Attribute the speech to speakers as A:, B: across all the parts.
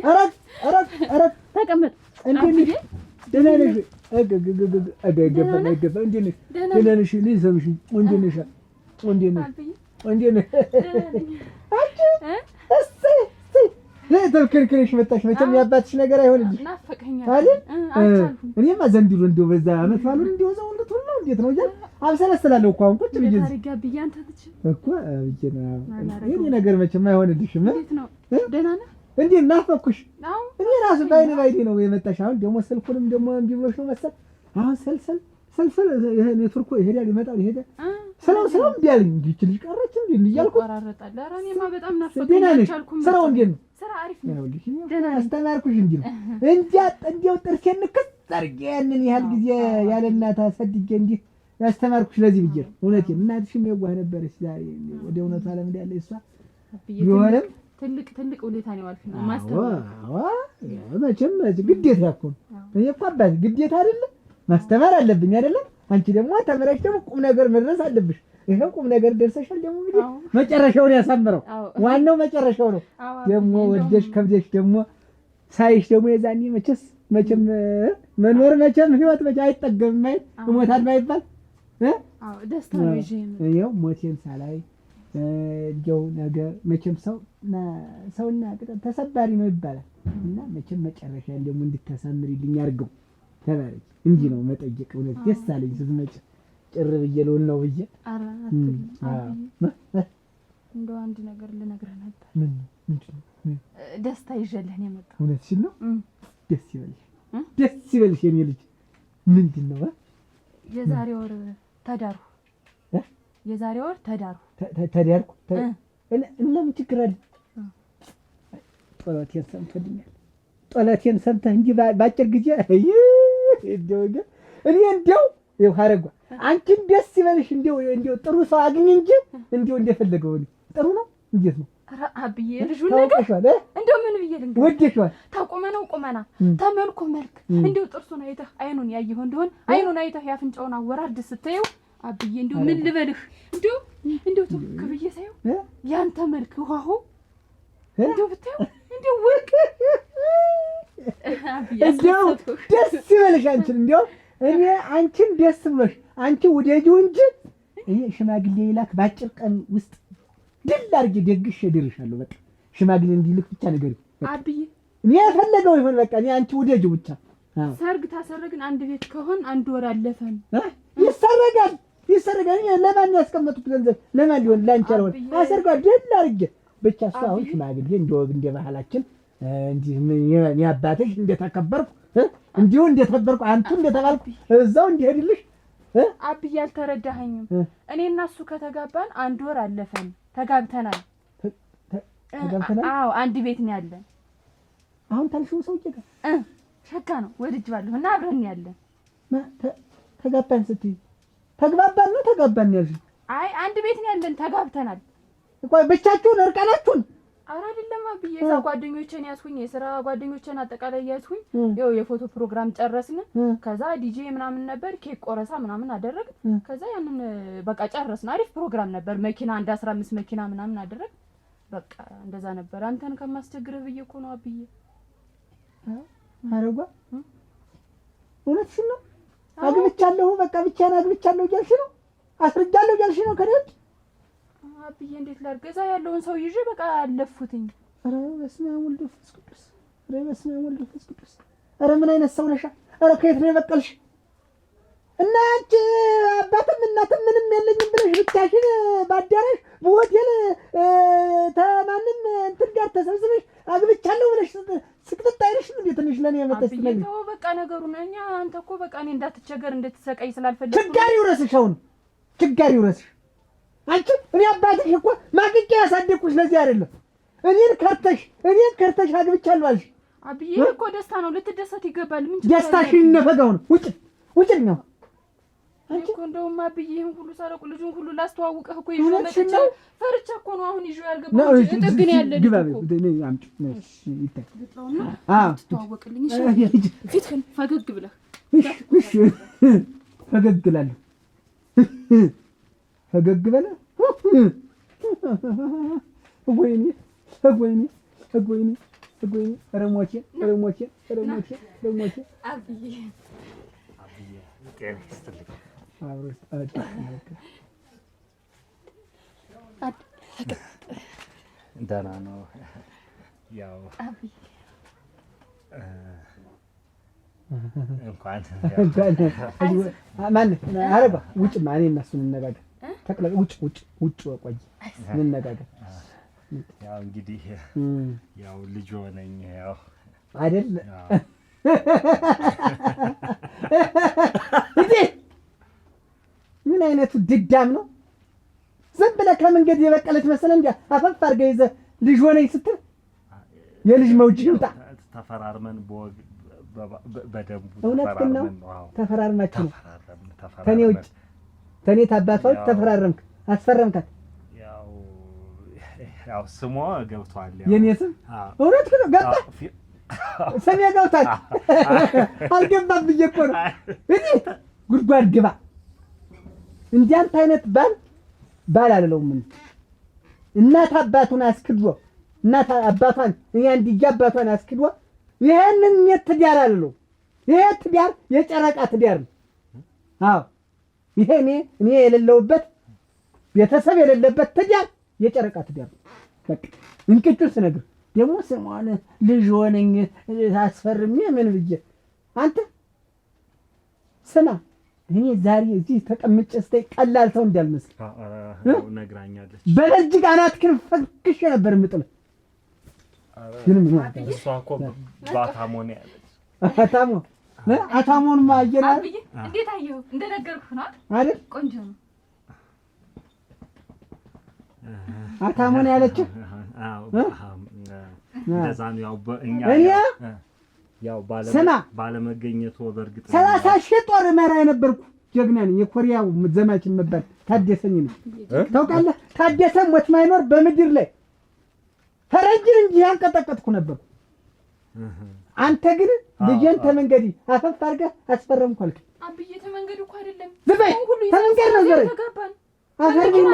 A: ኧረ
B: ተቀመጥ
A: እንዴ ደህና ነሽ? አገገገገገገ እንዴ ነሽ? ደህና ነሽ? ልሰምሽ እንዴ ነሽ? እንዴ ነሽ? እንዴ ነሽ? አንቺ እሰይ ተልከልከልሽ መጣሽ። መቼም ያባትሽ ነገር አይሆንልሽ አይደል? እኔማ ዘንድሮ እንደው በዛ አመት ባሉን እንደው እዛው እንድትሆን ነው። እንዴት ነው እያል አብሰለስላለሁ እኮ አሁን ቁጭ ብዬ እኮ የእኔ ነገር መቼም አይሆንልሽም።
B: እንዴት ነው? ደህና ነህ?
A: እንዴት ናፈኩሽ? እኔ ራሱ ባይኔ ነው የመጣሽ። አሁን ደግሞ ስልኩንም ደግሞ እምቢ ብሎሽ ነው መሰል። አሁን ሰልሰል ይሄ ኔትወርኩ ይሄዳል ይመጣል ይሄዳል። ስራው እምቢ አለኝ። እንዴ ልጅ ቀረች እንዴ እያልኩ
B: ቆራረጣለ። ኧረ እኔማ በጣም ናፈቀኝ አልቻልኩም።
A: ስራው እንዴት ነው?
B: ስራ አሪፍ ነው።
A: ደህና አስተማርኩሽ እንዴ ነው እንዴው ጥርሴን ንክስ አድርጌ ያንን ያህል ጊዜ ያለ እናት አሰድጌ እንዴ ያስተማርኩሽ ለዚህ ብዬ ነው። እውነቴን እናትሽም የዋህ ነበረች። ዛሬ ወደ እውነቱ ዓለም እንዳለ እሷ ቢሆንም ትልቅ ውለታ ነው ያልኩኝ ማስተማር። መቼም ግዴታ እኮ ነው። እኔ እኮ አባት ግዴታ አይደለም ማስተማር አለብኝ አይደለም? አንቺ ደግሞ ተመረሽ ደግሞ ቁም ነገር መድረስ አለብሽ። ይሄው ቁም ነገር ደርሰሻል። ደግሞ እንግዲህ መጨረሻውን ያሳምረው። ዋናው መጨረሻው ነው። ደግሞ ወደሽ ከብደሽ ደግሞ ሳይሽ ደግሞ የዛኔ መቼም መኖር መቼም ህይወት አይጠገብም ማለት እሞታለሁ አይባል
B: ደስታ ነው ይዤ
A: ይኸው ሞቴን ሳላይ እንደው ነገር መቼም ሰውና ቅጠል ተሰባሪ ነው ይባላል እና መቼም መጨረሻ ደግሞ እንድታሳምሪልኝ አድርገው ተባረክ። እንዲህ ነው መጠየቅ። እውነት ደስ አለኝ ስትመጪ ጭር ብዬ ልውል ነው ብዬ።
B: ኧረ እንደው አንድ ነገር ልነግርህ ነበር።
A: ምንድን ነው?
B: ደስታ ይዤልህ ነው የመጣሁት።
A: እውነትሽን ነው? ደስ ይበልሽ የኔ ልጅ። ምንድን ነው?
B: የዛሬ ወር ተዳሩ።
A: ተዳርኩ። እና ምን ችግር አለ? ጦለቴን ሰምተህ እንጂ ባጭር ጊዜ እንደው ሀረጓ አንቺን ደስ ይበልሽ። እንደው ጥሩ ሰው አግኝ እንጂ እንደፈለገው ጥሩ ነው። እንዴት ነው?
B: ኧረ አብዬ ልጁን ነገር እንደው ምን ብዬ ልንገርህ?
A: ወደሽዋል።
B: ተቁመነው ቁመና ተመልኩ መልክ እንደው ጥርሱን አይተህ አይኑን ያየኸው እንደሆነ አይኑን አይተህ ያፍንጫውን አወራርድ ስትየው አብዬ እንደው ምን ልበልህ? እንደው ትክ ብዬ ሳየው ያንተ መልክ ውሃሁ እንደው ብታየው እንደው ወርቅ
A: እንደው ደስ ይበልሽ አንቺን። እንደው እኔ አንቺን ደስ ብሎሽ አንቺ ውደጂው እንጂ እኔ ሽማግሌ ይላክ ባጭር ቀን ውስጥ ድል አድርጌ ደግሼ እድርሻለሁ። በቃ ሽማግሌ እንዲልክ ብቻ ነገር
B: አብዬ
A: እኔ የፈለገው ይሁን። በቃ እኔ አንቺ ውደጂው ብቻ።
B: ሰርግ ታሰረግን አንድ ቤት ከሆን አንድ ወር አለፈን።
A: ይሰረጋል። ለማን ያስቀመጡት ገንዘብ ለማን ሊሆን ላንቺ አልሆነ አሰርጋ ድል አድርጌ ብቻ እሱ አሁን ሽማግሌ እንደወግ እንደ ባህላችን እንዲህ እኔ አባትሽ እንደተከበርኩ እንዲሁ እንደተከበርኩ አንቱ እንደተባልኩ እዛው እንዲሄድልሽ
B: አብዬ አልተረዳኸኝም። እኔ እና እሱ ከተጋባን አንድ ወር አለፈን። ተጋብተናል። አዎ አንድ ቤት ነው ያለን።
A: አሁን ታልሽው ሰውዬ ጋር
B: ሸጋ ነው ወድጄዋለሁ እና አብረን ያለን።
A: ተጋባን ስትይ ተግባባን ነው ተጋባን ያልሽ?
B: አይ አንድ ቤት ነው ያለን። ተጋብተናል
A: እኮ ብቻችሁን እርቃናችሁን?
B: ኧረ አይደለም አብዬ እዛ ጓደኞቼን ያዝኩኝ፣ የሥራ ጓደኞቼን አጠቃላይ ያዝኩኝ። ይኸው የፎቶ ፕሮግራም ጨረስን። ከዛ ዲጄ ምናምን ነበር፣ ኬክ ቆረሳ ምናምን አደረግን። ከዛ ያንን በቃ ጨረስን። አሪፍ ፕሮግራም ነበር። መኪና አንድ 15 መኪና ምናምን አደረግን። በቃ እንደዛ ነበር። አንተን ከማስቸግርህ ብዬ እኮ ነው አብዬ።
A: አረጓ እውነትሽን ነው? አግብቻለሁ በቃ ብቻዬን አግብቻለሁ እያልሽ ነው? አስረጃለሁ እያልሽ ነው? ከደጅ
B: አብዬ እንዴት ላድርግ? እዛ ያለውን ሰው ይዤ በቃ አለፉትኝ።
A: ኧረ በስመ አብ ወወልድ ወመንፈስ ቅዱስ። ኧረ በስመ አብ ወወልድ ወመንፈስ ቅዱስ። ኧረ ምን አይነት ሰው ነሽ? ኧረ ከየት ነው የበቀልሽ? እና አንቺ አባትም እናትም ምንም የለኝም ብለሽ ብቻሽን በአዳራሽ በሆቴል ተማንም እንትን ጋር ተሰብስበሽ አግብቻለሁ ብለሽ ስቅጥጥ አይልሽም እንዴ? ትንሽ ለኔ የመጣሽ ትነኝ
B: ተው በቃ ነገሩን። እኛ አንተ እኮ በቃ እኔ እንዳትቸገር እንድትሰቃይ ስላልፈለኩ
A: ችጋሪ ይውረስሽ። አሁን ችጋሪ ይውረስሽ። አንቺ እኔ አባትሽ እኮ ማግጬ ያሳደግኩሽ ለዚህ አይደለም። እኔን ከርተሽ አግብቻለሁ አልሽ።
B: አብዬ እኮ ደስታ ነው፣ ልትደሰት ይገባል። ምን
A: ደስታሽን ነፈጋው ነው። ውጭልኝ ነው
B: አንቺ እኮ እንደውም አብዬ ይሄን ሁሉ ሳረቁ ልጁን ሁሉ ላስተዋውቀህ እኮ ይዤ መጥቼ ፈርቼ እኮ ነው አሁን ይዤ ያልገባው። ጥግን ያለ ልጅ እኮ
A: አምጪ ነሽ ይታይ
B: ተዋወቅልኝ። እሺ ፊትህን ፈገግ ብለህ
A: እሺ ፈገግ እላለሁ። ፈገግ በለ ወይኔ እጉኝ ረሞቼ
B: አብዬ
C: ጤና ይስጥልኝ።
A: አብሮስ
C: ደህና ነው። ያው እንኳን
A: ማን አረጋ ውጭ ማን እነሱን እንነጋገር ተቅለቅ ውጭ ቆይ እንነጋገር።
C: ያው እንግዲህ ያው ልጅ ሆነኝ ያው
A: አይደል እንዴ ምን አይነቱ ድዳም ነው? ዝም ብለህ ከመንገድ የበቀለች መሰለህ እንዴ? አፈፍ አድርገህ ይዘህ ልጅ ሆነኝ ስትል የልጅ መውጭ ይውጣ።
C: ተፈራርመን በደንቡ
A: ተፈራርማችሁ ነው። ከኔ ውጭ ከኔ ታባቷ ተፈራረምክ አስፈረምካት።
C: ያው ስሟ ገብቷል።
A: የኔ ስም እውነት ነው ገባ ስሜ ገብቷል። አልገባም ብዬሽ እኮ ነው። እኔ ጉድጓድ ግባ እንዲያንተ አይነት ባል አልለውም። እናት አባቱን አስክድሮ እናት አባቷን እኔ አንድያ አባቷን አስክድሮ ይሄንን ትዳር አልለውም። ይሄ ትዳር የጨረቃ ትዳር ነው። አዎ ይሄ እኔ የሌለውበት ቤተሰብ የሌለበት ትዳር የጨረቃ ትዳር ነው። በቃ እንቅጩን ስነግር ደግሞ ስሟን ልጅ ሆነኝ አስፈርሜ ምን ብዬ አንተ ስማ እኔ ዛሬ እዚህ ተቀምጬ ስታይ ቀላል ሰው እንዳልመስል
C: ነግራኛለች።
A: በለጅግ አናትክን ፈክሼ ነበር የምጥልህ። ግን ምን
C: እሷ እኮ ባታሞን ያለች
A: አታሞን ማየና
B: እንዴት አየሁ? እንደነገርኩህ ነው
A: አይደል?
B: ቆንጆ ነው
A: አታሞን ያለች።
C: አዎ እንደዛ ነው። ያው እኛ ያው ባለመገኘቱ በርግጥ
A: 30 ሺህ ጦር መራ የነበርኩ ጀግና ነኝ። የኮሪያው ዘማች መባል ታደሰኝ ነው ታውቃለህ? ታደሰ ሞት ማይኖር በምድር ላይ ፈረንጅን እንጂ ያንቀጠቀጥኩ ነበር። አንተ ግን ልጄን ተመንገዲ አፈፍ አድርገህ አስፈረምኩ አልክ።
B: አብዬ ተመንገዱ እኮ አይደለም
A: ዝበይ ተመንገድ ነው ዘረ አፈርግና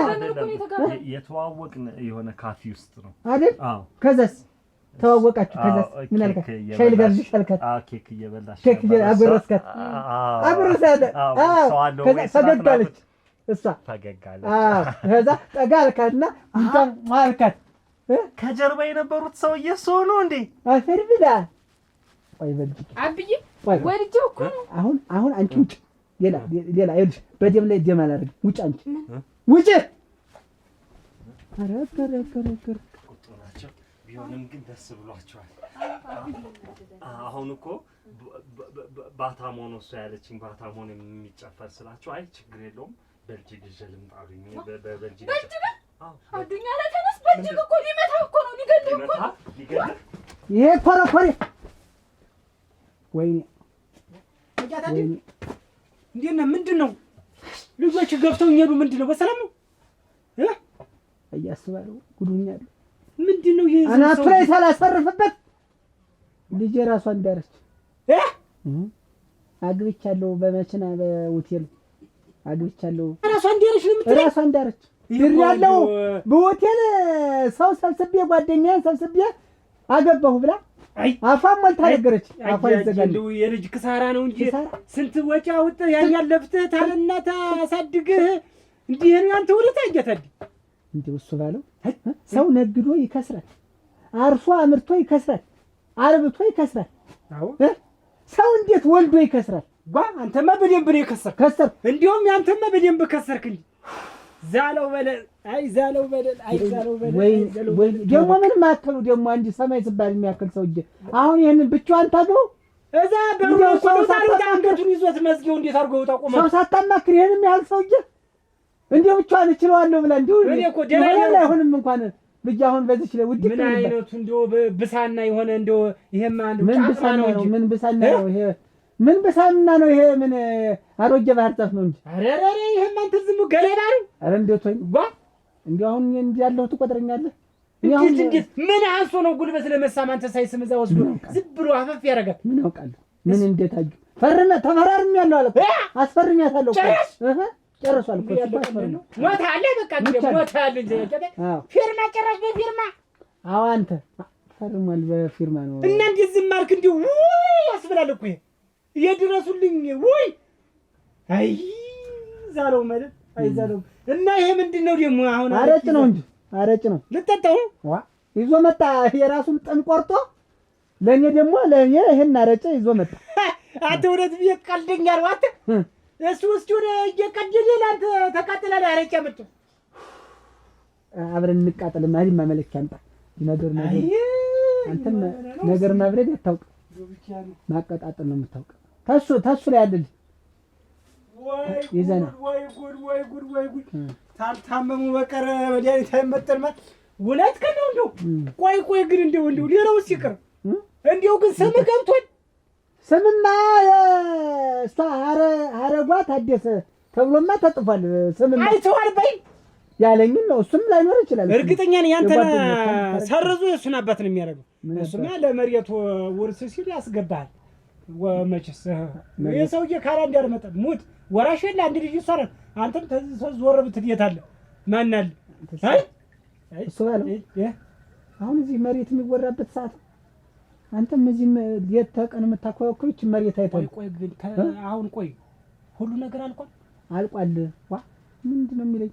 C: የተዋወቅን የሆነ ካፌ ውስጥ ነው
A: አይደል? አዎ ከዛስ ተዋወቃችሁ። ከዛስ ምን አልከ? ሻይ ልጋብዝሽ አልከት።
C: ኬክ እየበላሽ
A: ኬክ አጎረስካት። አጎረሳት። ከዛ ፈገጋለች እሷ ፈገጋለች። ከዛ ጠጋ አልካትና እንኳን ማልካት
C: ከጀርባ የነበሩት ሰውዬ እሱ ነው እንዴ?
A: አፈር ብላ ቆይ በልጅ
B: አብዬ ወልጄው እኮ ነው።
A: አሁን አንቺ ውጭ ሌላ ይኸውልሽ በደም ላይ ደም አላደርግም። ውጭ አንቺ ውጭ። ኧረ
C: ቁጡ ናቸው። ቢሆንም ግን ደስ ብሏቸዋል። አሁን እኮ ባታሞን እሱ ያለችኝ ባታሞን የሚጨፈር ስላቸው አይ ችግር የለውም በልጅግ ይዤ ልምጣ አሉኝ። በልጅግ
B: አዱኛ ላይ ተነስ። በልጅግ እኮ ሊመታህ እኮ ነው ሊገድልህ እኮ ነው።
A: ይሄ ኮረኮሬ ወይኔ
D: እንዴት ነህ? ምንድን ነው ልጆች ገብተው እየሄዱ ምንድን ነው? በሰላም ነው
A: እያስባለሁ ጉዱኛለሁ።
D: ምንድን ነው ይሄ?
A: አናቱ ላይ ሳላሰርፍበት ልጄ ራሷ እንዳረች አግብቻለሁ። በመኪና በሆቴል አግብቻለሁ።
D: ራሷ እንዳረች ነው የምትለኝ?
A: ራሷ እንዳረች ያለው በሆቴል ሰው ሰብስቤ ጓደኛዬን ሰብስቤ አገባሁ ብላ አፋም ሞልታ ነገረች። አፋ ይዘጋል።
D: የልጅ ክሳራ ነው እንጂ ስንት ወጪ አውጥተህ ያን ያለፍተህ ታለና ታሳድግህ እንዲህ ነው አንተ ወለታ እያታዲ
A: እንዴ እሱ ባለው ሰው ነግዶ ይከስራል፣ አርሶ አምርቶ ይከስራል፣ አርብቶ ይከስራል።
D: አዎ
A: ሰው እንዴት ወልዶ ይከስራል?
D: አንተማ በደንብ ነው የከሰርክ። እንዲያውም ያንተማ በደንብ ከሰርክ እንጂ ዛለው በደል ዛለው በደል
A: ወይ ደግሞ ምን ማከሉ ደግሞ አንድ ሰማይ ሲባል የሚያክል ሰውዬ አሁን ይሄንን ብቻዋን ታግበው
D: እዛ በሩው ሰው ታሪክ አንገቱን ይዞት መዝጊያው እንዴት አድርገው ታቆመ?
A: ሰው ሳታማክር ይሄንን ያህል ሰውዬ እንዴው ብቻዋን እችለዋለሁ ብላ እንዴው
D: እኔ እኮ ደህና
A: አይሆንም እንኳን ብቻ አሁን በዚህ ላይ ውድ
D: ምን አይነቱ እንዴው ብሳና የሆነ እንዴው ይሄማ አንዱ
A: ምን ብሳና ነው? ምን ብሳና ነው ይሄ? ምን ብሳና ነው ይሄ? ምን አሮጀ ባህር ጣፍ ነው እንጂ
D: አረረ ይሄማ አንተ ዝም ገለባ ነው።
A: አረ እንዴት ሆይ እንዴ አሁን እንዴ ያለው ትቆጥረኛለህ?
D: እንዴት ምን አንሶ ነው ጉልበት ለመሳም አንተ ሳይስም እዛ ወስዶ ዝም ብሎ አፈፍ ያደርጋል።
A: ምን አውቃለሁ? ምን እንዴት አዩ ተፈራርም ያለው አለ አስፈርኛታለሁ እኮ ጨርሷል እኮ ተፈራርም
D: ሞታ አለ በቃ ሞታ አለ እንጂ ፊርማ ጨረስ በፊርማ
A: አዎ አንተ ፈርሟል በፊርማ ነው።
D: እና እንዴት ዝም አልክ? እንዲሁ ውይ ያስብላል እኮ የድረሱልኝ ውይ አይ ዛለው ማለት አይ ዛለው። እና ይሄ ምንድን ነው ደግሞ? አሁን
A: አረጭ ነው እንጂ አረጭ ነው።
D: ልጠጣው ነው
A: ዋ ይዞ መጣ። የራሱን ጥም ቆርጦ ለኔ ደግሞ ለኔ ይሄን አረጭ ይዞ መጣ።
D: አንተ ወዴት ይቀልደኛል? ዋት እሱ ውስጥ ወደ እየቀደደ ላንተ ተቃጥላል። አረጭ መጣ።
A: አብረን እንቃጠል ማለት መመለኪያ አምጣ። ነገር አንተ ነገር ማብረድ አታውቅ፣ ማቀጣጠል ነው የምታውቅ። ታሱ ላይ አይደል ይዘና
D: ወይ ጉድ ታልታመሙ በቀር መድኃኒት አይመጠን ማለት እውነት ከነው እንደው ቆይ ግን እንደው ሌላው ሲቀር እንደው ግን ስም ገብቷል።
A: ስምማ እሷ አረጓ ታደሰ ተብሎማ ተጥፏል። ስምማ
D: አይተዋል በይ
A: ያለኝን ነው። እሱም ላይኖር ይችላል።
D: እርግጠኛ ነኝ አንተ ሰርዙ የእሱን አባት ነው የሚያደርገው። እሱማ ለመሬቱ ውርስ ሲል ያስገባሃል። ወመችስ የሰውዬ ካላ እንዳልመጣ ሙት ወራሽ የለ አንድ ልጅ ይሰራል። አንተም ዞር ብትል የት አለ ማን አለ? አይ
A: እሱ ያለው አሁን እዚህ መሬት የሚወራበት ሰዓት አንተም እዚህ የት ተቀን የምታኮኩች መሬት አይተህ
D: ቆይ ግን አሁን ቆይ ሁሉ ነገር አልቋል።
A: ዋ ምንድነው የሚለኝ?